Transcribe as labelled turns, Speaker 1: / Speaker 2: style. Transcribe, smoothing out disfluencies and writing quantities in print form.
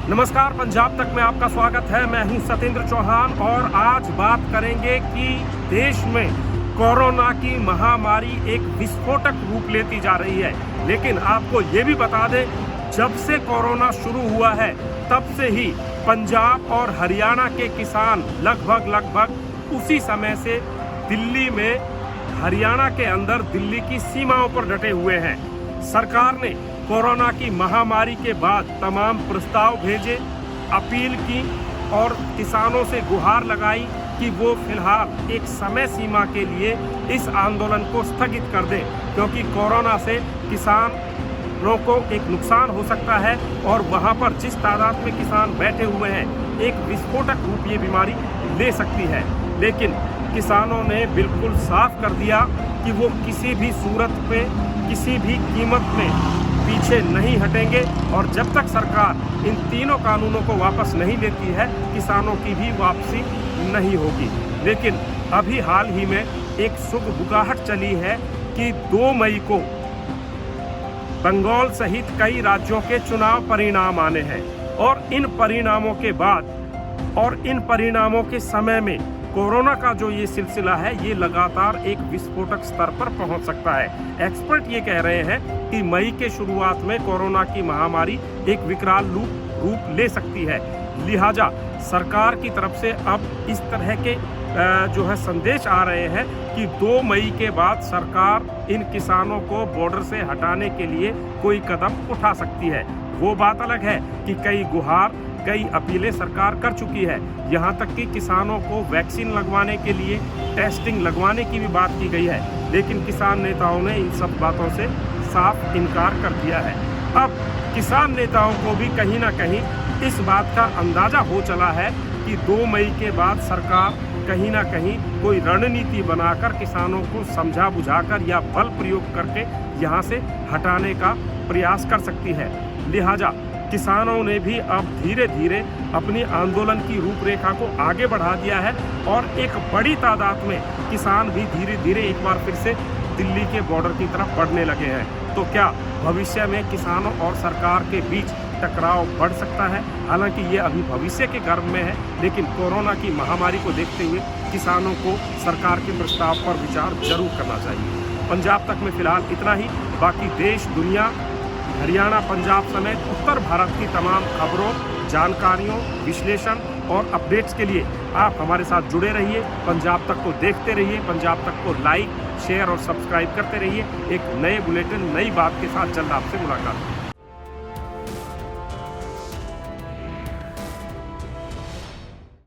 Speaker 1: नमस्कार, पंजाब तक में आपका स्वागत है। मैं हूं सतेंद्र चौहान और आज बात करेंगे कि देश में कोरोना की महामारी एक विस्फोटक रूप लेती जा रही है। लेकिन आपको ये भी बता दें, जब से कोरोना शुरू हुआ है तब से ही पंजाब और हरियाणा के किसान लगभग उसी समय से दिल्ली में, हरियाणा के अंदर दिल्ली की सीमाओं पर डटे हुए हैं। सरकार ने कोरोना की महामारी के बाद तमाम प्रस्ताव भेजे, अपील की और किसानों से गुहार लगाई कि वो फिलहाल एक समय सीमा के लिए इस आंदोलन को स्थगित कर दें, क्योंकि कोरोना से किसानों को एक नुकसान हो सकता है और वहाँ पर जिस तादाद में किसान बैठे हुए हैं, एक विस्फोटक रूप ये बीमारी ले सकती है। लेकिन किसानों ने बिल्कुल साफ कर दिया कि वो किसी भी सूरत पे, किसी भी कीमत में पीछे नहीं हटेंगे और जब तक सरकार इन तीनों कानूनों को वापस नहीं लेती है, किसानों की भी वापसी नहीं होगी। लेकिन अभी हाल ही में एक सुगबुगाहट चली है कि 2 मई को बंगाल सहित कई राज्यों के चुनाव परिणाम आने हैं और इन परिणामों के बाद और इन परिणामों के समय में कोरोना का जो ये सिलसिला है, ये लगातार एक विस्फोटक स्तर पर पहुंच सकता है। एक्सपर्ट ये कह रहे हैं कि मई के शुरुआत में कोरोना की महामारी एक विकराल रूप ले सकती है। लिहाजा सरकार की तरफ से अब इस तरह के जो है संदेश आ रहे हैं कि 2 मई के बाद सरकार इन किसानों को बॉर्डर से हटाने के लिए कोई कदम उठा सकती है। वो बात अलग है कि कई अपीलें सरकार कर चुकी है। यहाँ तक कि किसानों को वैक्सीन लगवाने के लिए टेस्टिंग लगवाने की भी बात की गई है, लेकिन किसान नेताओं ने इन सब बातों से साफ इनकार कर दिया है। अब किसान नेताओं को भी कहीं ना कहीं इस बात का अंदाजा हो चला है कि 2 मई के बाद सरकार कहीं ना कहीं कोई रणनीति बनाकर किसानों को समझा बुझाकर या बल प्रयोग करके यहाँ से हटाने का प्रयास कर सकती है। लिहाजा किसानों ने भी अब धीरे धीरे अपनी आंदोलन की रूपरेखा को आगे बढ़ा दिया है और एक बड़ी तादाद में किसान भी धीरे धीरे एक बार फिर से दिल्ली के बॉर्डर की तरफ बढ़ने लगे हैं। तो क्या भविष्य में किसानों और सरकार के बीच टकराव बढ़ सकता है? हालांकि ये अभी भविष्य के गर्भ में है, लेकिन कोरोना की महामारी को देखते हुए किसानों को सरकार के प्रस्ताव पर विचार जरूर करना चाहिए। पंजाब तक में फिलहाल इतना ही। बाकी देश, दुनिया, हरियाणा, पंजाब समेत उत्तर भारत की तमाम खबरों, जानकारियों, विश्लेषण और अपडेट्स के लिए आप हमारे साथ जुड़े रहिए। पंजाब तक को देखते रहिए, पंजाब तक को लाइक, शेयर और सब्सक्राइब करते रहिए। एक नए बुलेटिन, नई बात के साथ जल्द आपसे मुलाकात।